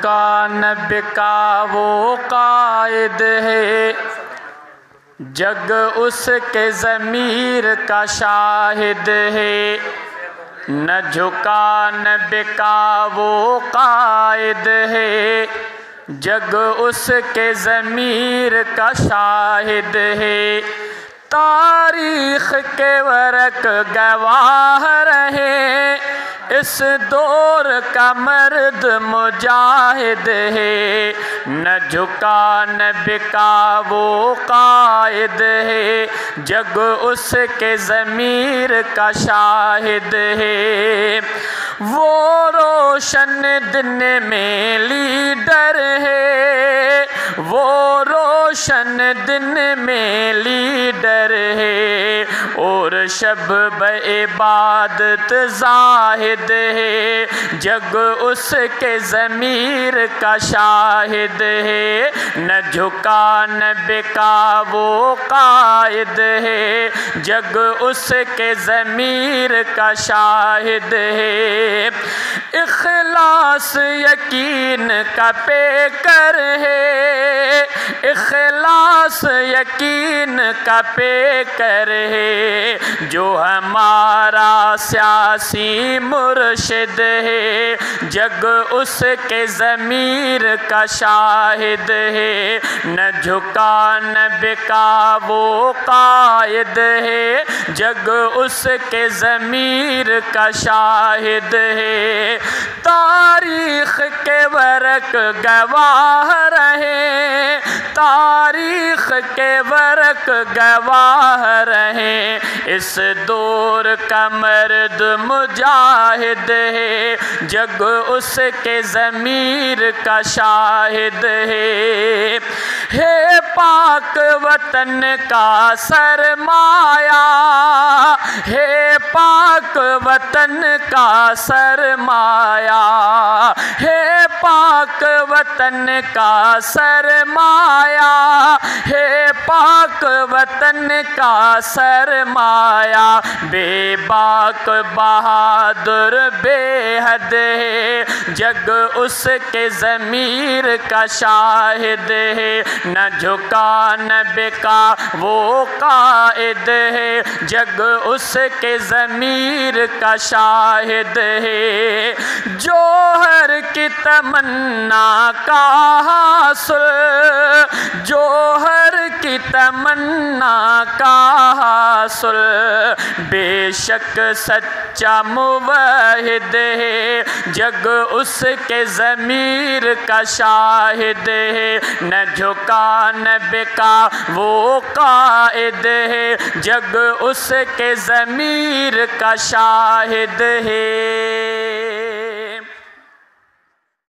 झुका न बिका वो कायद है, जग उसके ज़मीर का शाहिद है। न झुका न बिका वो कायद है, जग उसके ज़मीर का शाहिद है। तारीख़ के वरक गवाह रहे, इस दौर का मर्द मुजाहिद है। न झुका न बिका वो कायद है, जग उसके ज़मीर का शाहिद है। वो रोशन दिन में लीडर है, वो रोशन दिन में लीडर है, और शब इबादत जाहिद है, जग उसके ज़मीर का शाहिद है। न झुका न बिका वो कायद है, जग उसके ज़मीर का शाहिद है। इखलास यकीन का पेकर है, इखलास यकीन का पेकर है, जो हमारा सियासी मुर्शिद है, जग उसके ज़मीर का शाहिद है। न झुका न बिका वो कायद है, जग उसके ज़मीर का शाहिद है। तारीख़ के वरक गवाह रहे, तारीख़ के वरक गवाह रहे, इस दौर का मर्द मुजाहिद है, जग उसके ज़मीर का शाहिद है। हे पाक वतन का सरमाया, हे पाक वतन का सरमाया, हे पाक वतन का सरमाया, हे पाक वतन का सरमाया। बेबाक बहादुर बेहद है, जग उसके ज़मीर का शाहिद है। न झुका न बिका वो कायद है, जग उसके ज़मीर का शाहिद है। जोहर की तमन्ना का हासिल, जोहर की तमन्ना का हासिल, बेशक सच्चा मुवहिद है, जग उसके ज़मीर का शाहिद है। न झुका न बिका वो कायद है, जग उसके ज़मीर का शाहिद है।